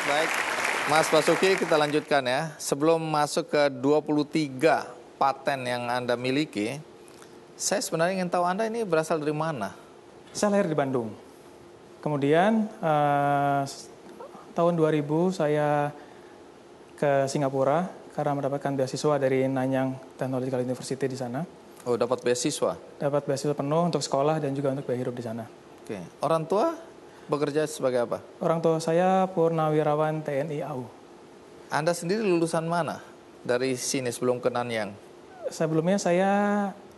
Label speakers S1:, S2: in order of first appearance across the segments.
S1: Baik, Mas Basuki, kita lanjutkan ya. Sebelum masuk ke 23 paten yang Anda miliki, saya sebenarnya ingin tahu Anda ini berasal dari mana?
S2: Saya lahir di Bandung. Kemudian tahun 2000 saya ke Singapura karena mendapatkan beasiswa dari Nanyang Technological University di sana.
S1: Oh, dapat beasiswa?
S2: Dapat beasiswa penuh untuk sekolah dan juga untuk biaya hidup di sana.
S1: Oke, orang tua bekerja sebagai apa?
S2: Orang tua saya Purnawirawan TNI AU.
S1: Anda sendiri lulusan mana dari sini sebelum ke Nanyang?
S2: Sebelumnya saya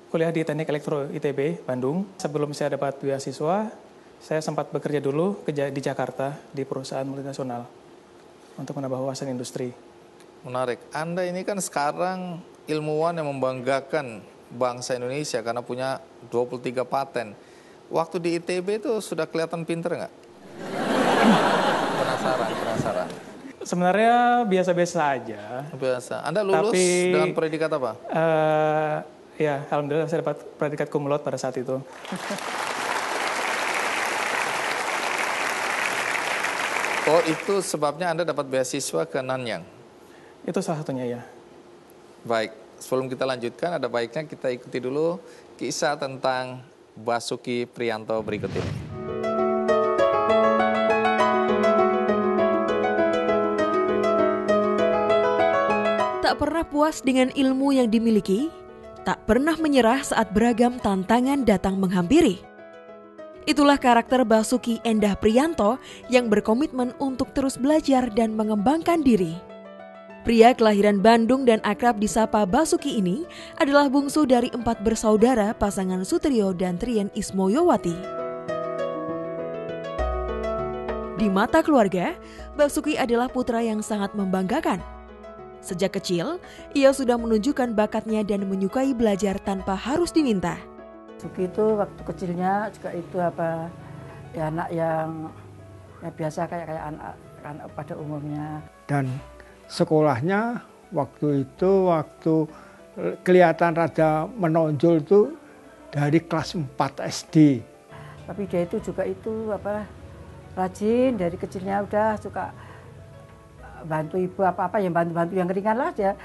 S2: kuliah di Teknik Elektro ITB, Bandung. Sebelum saya dapat beasiswa, saya sempat bekerja dulu di Jakarta di perusahaan multinasional untuk menambah wawasan industri.
S1: Menarik. Anda ini kan sekarang ilmuwan yang membanggakan bangsa Indonesia karena punya 23 paten. Waktu di ITB itu sudah kelihatan pinter nggak? Penasaran.
S2: Sebenarnya biasa-biasa aja.
S1: Biasa. Anda lulus dengan predikat apa?
S2: Ya, alhamdulillah saya dapat predikat cum laude pada saat itu.
S1: Oh, itu sebabnya Anda dapat beasiswa ke Nanyang?
S2: Itu salah satunya ya.
S1: Baik, sebelum kita lanjutkan, ada baiknya kita ikuti dulu kisah tentang Basuki Priyanto berikut ini.
S3: Tak pernah puas dengan ilmu yang dimiliki, tak pernah menyerah saat beragam tantangan datang menghampiri. Itulah karakter Basuki Endah Priyanto yang berkomitmen untuk terus belajar dan mengembangkan diri. Pria kelahiran Bandung dan akrab disapa Basuki ini adalah bungsu dari 4 bersaudara pasangan Sutrio dan Trien Ismoyowati. Di mata keluarga, Basuki adalah putra yang sangat membanggakan. Sejak kecil, ia sudah menunjukkan bakatnya dan menyukai belajar tanpa harus diminta.
S4: Basuki itu waktu kecilnya juga itu anak yang biasa kayak anak pada umumnya.
S5: Dan sekolahnya waktu kelihatan rada menonjol itu dari kelas 4 SD.
S4: Tapi dia itu juga rajin dari kecilnya udah suka bantu ibu apa-apa yang bantu-bantu yang ringan lah dia.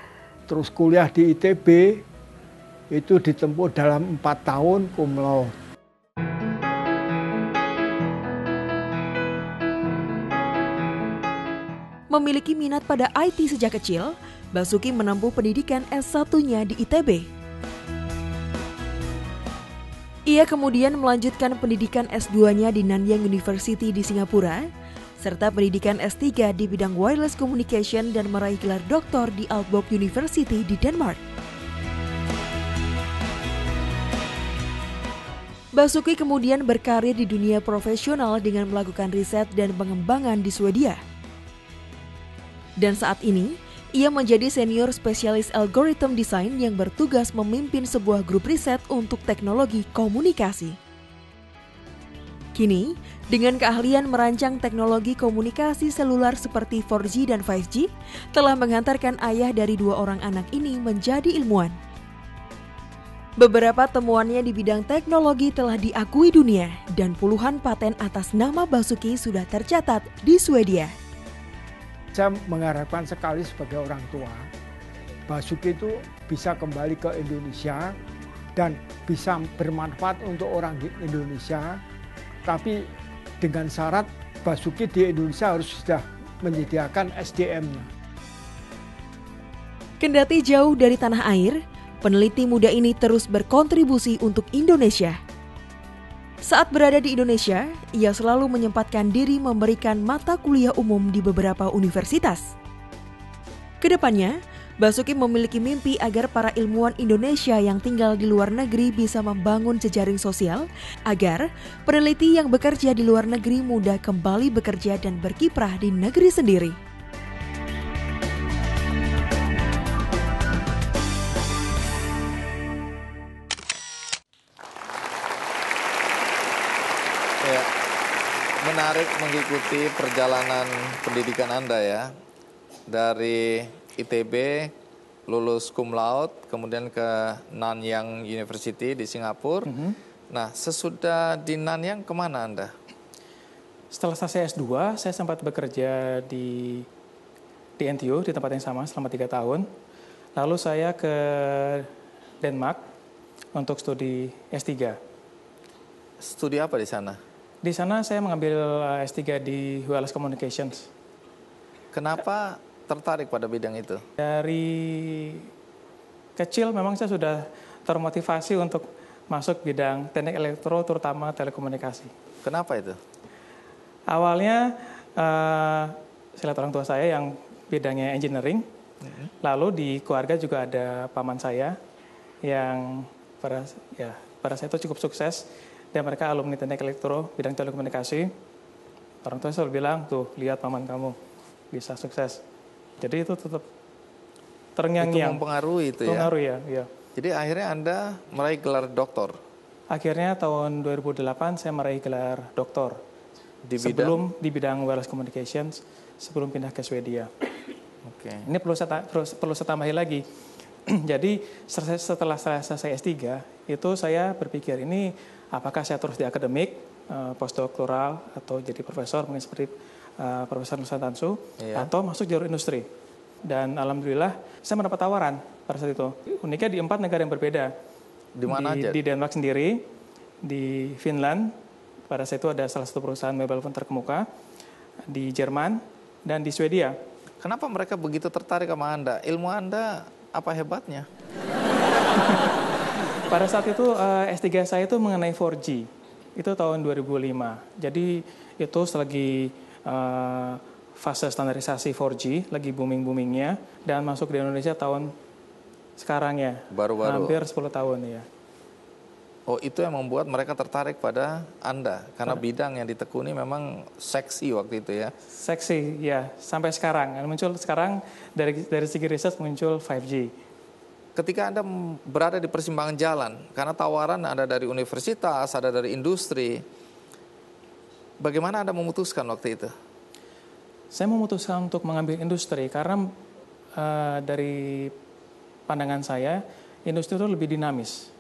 S5: Terus kuliah di ITB itu ditempuh dalam 4 tahun cum laude.
S3: Memiliki minat pada IT sejak kecil, Basuki menempuh pendidikan S1-nya di ITB. Ia kemudian melanjutkan pendidikan S2-nya di Nanyang University di Singapura, serta pendidikan S3 di bidang wireless communication dan meraih gelar doktor di Aalborg University di Denmark. Basuki kemudian berkarir di dunia profesional dengan melakukan riset dan pengembangan di Swedia. Dan saat ini, ia menjadi senior spesialis algorithm design yang bertugas memimpin sebuah grup riset untuk teknologi komunikasi. Kini, dengan keahlian merancang teknologi komunikasi seluler seperti 4G dan 5G, telah menghantarkan ayah dari 2 orang anak ini menjadi ilmuwan. Beberapa temuannya di bidang teknologi telah diakui dunia dan puluhan paten atas nama Basuki sudah tercatat di Swedia.
S5: Saya mengharapkan sekali sebagai orang tua, Basuki itu bisa kembali ke Indonesia dan bisa bermanfaat untuk orang di Indonesia. Tapi dengan syarat Basuki di Indonesia harus sudah menyediakan SDM-nya.
S3: Kendati jauh dari tanah air, peneliti muda ini terus berkontribusi untuk Indonesia. Saat berada di Indonesia, ia selalu menyempatkan diri memberikan mata kuliah umum di beberapa universitas. Kedepannya, Basuki memiliki mimpi agar para ilmuwan Indonesia yang tinggal di luar negeri bisa membangun jejaring sosial, agar peneliti yang bekerja di luar negeri mudah kembali bekerja dan berkiprah di negeri sendiri.
S1: Ya, menarik mengikuti perjalanan pendidikan Anda ya. Dari ITB, lulus cum laude, kemudian ke Nanyang University di Singapura. Nah, sesudah di Nanyang kemana Anda?
S2: Setelah selesai S2, saya sempat bekerja di NTU, di tempat yang sama selama 3 tahun. Lalu saya ke Denmark untuk studi S3.
S1: Studi apa di sana?
S2: Di sana saya mengambil S3 di Wireless Communications.
S1: Kenapa tertarik pada bidang itu?
S2: Dari kecil memang saya sudah termotivasi untuk masuk bidang teknik elektro, terutama telekomunikasi.
S1: Kenapa itu?
S2: Awalnya saya lihat orang tua saya yang bidangnya engineering, lalu di keluarga juga ada paman saya yang pada saya itu cukup sukses, dan mereka alumni teknik elektro, bidang telekomunikasi. Orang tua selalu bilang, tuh lihat paman kamu bisa sukses. Jadi itu tetap terngiang-ngiang.
S1: Itu mempengaruhi itu ya?
S2: Mempengaruhi ya.
S1: Jadi akhirnya Anda meraih gelar doktor?
S2: Akhirnya tahun 2008 saya meraih gelar doktor. Di bidang wireless communications, sebelum pindah ke Swedia.
S1: Oke.
S2: Ini perlu saya tambahin lagi. Jadi setelah selesai S3, itu saya berpikir ini apakah saya terus di akademik, postdoktoral, atau jadi profesor, mungkin seperti Profesor Nusa Tansu, atau masuk jalur industri. Dan alhamdulillah saya mendapat tawaran pada saat itu. Uniknya di 4 negara yang berbeda.
S1: Di mana aja?
S2: Di Denmark sendiri, di Finland, pada saat itu ada salah satu perusahaan mobile phone terkemuka, di Jerman, dan di Swedia.
S1: Kenapa mereka begitu tertarik sama Anda? Ilmu Anda apa hebatnya?
S2: Pada saat itu S3 saya itu mengenai 4G. Itu tahun 2005. Jadi itu selagi fase standarisasi 4G, lagi booming-boomingnya, dan masuk di Indonesia tahun sekarang ya.
S1: Baru-baru.
S2: Hampir 10 tahun ya.
S1: Oh, itu yang membuat mereka tertarik pada Anda. Karena bidang yang ditekuni memang seksi waktu itu ya.
S2: Seksi, ya. Sampai sekarang. Muncul sekarang dari segi riset muncul 5G.
S1: Ketika Anda berada di persimpangan jalan, karena tawaran ada dari universitas, ada dari industri, bagaimana Anda memutuskan waktu itu?
S2: Saya memutuskan untuk mengambil industri karena dari pandangan saya, industri itu lebih dinamis.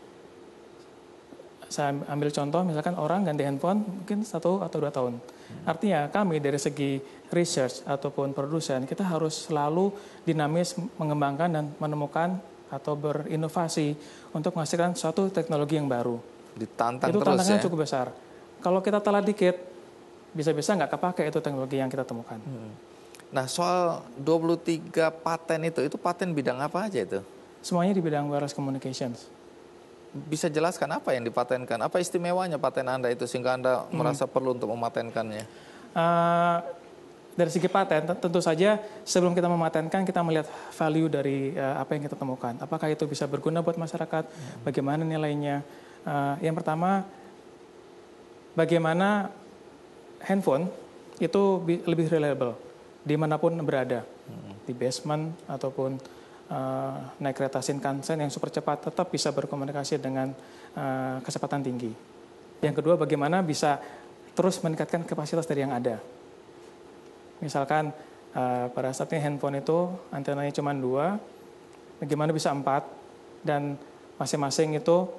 S2: Saya ambil contoh, misalkan orang ganti handphone mungkin 1 atau 2 tahun. Artinya kami dari segi research ataupun produsen, kita harus selalu dinamis mengembangkan dan menemukan atau berinovasi untuk menghasilkan suatu teknologi yang baru.
S1: Ditantang
S2: itu
S1: terus
S2: tantangan
S1: ya?
S2: cukup besar. Kalau kita telat dikit, bisa-bisa nggak kepake itu teknologi yang kita temukan.
S1: Nah, soal 23 paten itu paten bidang apa aja itu?
S2: Semuanya di bidang wireless communications.
S1: Bisa jelaskan apa yang dipatenkan? Apa istimewanya paten Anda itu sehingga Anda merasa perlu untuk mematenkannya?
S2: Dari segi paten, tentu saja sebelum kita mematenkan, kita melihat value dari apa yang kita temukan. Apakah itu bisa berguna buat masyarakat? Bagaimana nilainya? Yang pertama, bagaimana handphone itu lebih reliable dimanapun berada. Di basement ataupun naik kereta Shinkansen yang super cepat, tetap bisa berkomunikasi dengan kecepatan tinggi. Yang kedua, bagaimana bisa terus meningkatkan kapasitas dari yang ada. Misalkan pada saat ini handphone itu antenanya cuma 2, bagaimana bisa 4, dan masing-masing itu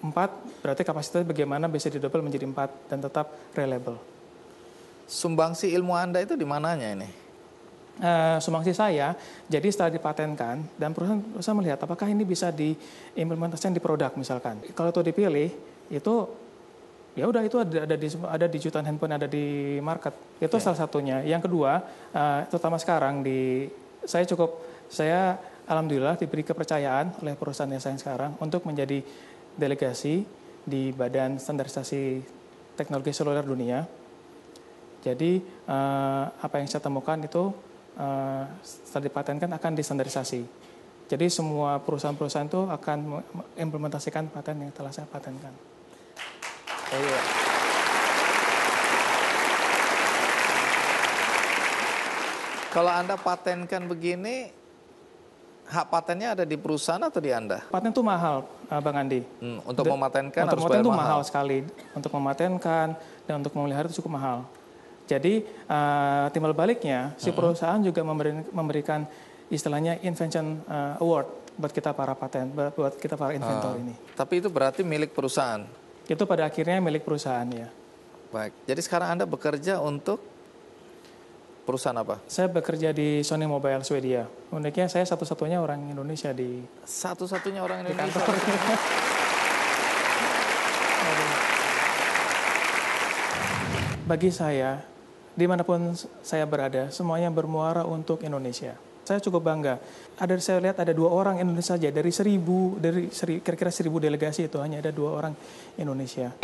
S2: 4, berarti kapasitasnya bagaimana bisa didouble menjadi 4 dan tetap reliable.
S1: Sumbangsi ilmu Anda itu di mananya ini?
S2: Sumbangsi saya, jadi setelah dipatenkan dan perusahaan melihat apakah ini bisa diimplementasikan di produk misalkan. Kalau itu dipilih, itu ya udah itu ada di jutaan handphone ada di market. Itu salah satunya. Yang kedua, terutama sekarang saya alhamdulillah diberi kepercayaan oleh perusahaan saya sekarang untuk menjadi delegasi di Badan Standarisasi Teknologi Seluler Dunia. Jadi apa yang saya temukan itu setelah dipatenkan akan distandarisasi. Jadi semua perusahaan-perusahaan itu akan mengimplementasikan paten yang telah saya patenkan.
S1: Oh, iya. Kalau Anda patenkan begini, hak patennya ada di perusahaan atau di Anda?
S2: Paten itu mahal, Bang Andi.
S1: Untuk mematenkan harus
S2: bayar
S1: bayar
S2: mahal.
S1: mahal
S2: Sekali. Untuk mematenkan dan untuk memelihara itu cukup mahal. Jadi timbal baliknya si perusahaan juga memberikan istilahnya invention award buat kita para paten, buat kita para inventor ini.
S1: Tapi itu berarti milik perusahaan?
S2: Itu pada akhirnya milik perusahaan ya.
S1: Baik. Jadi sekarang Anda bekerja untuk perusahaan apa?
S2: Saya bekerja di Sony Mobile Swedia. Uniknya saya satu-satunya orang Indonesia di
S1: Satu-satunya orang Indonesia.
S2: kantor. Bagi saya, dimanapun saya berada, semuanya bermuara untuk Indonesia. Saya cukup bangga. Saya lihat ada 2 orang Indonesia saja dari kira-kira 1000 delegasi itu hanya ada 2 orang Indonesia.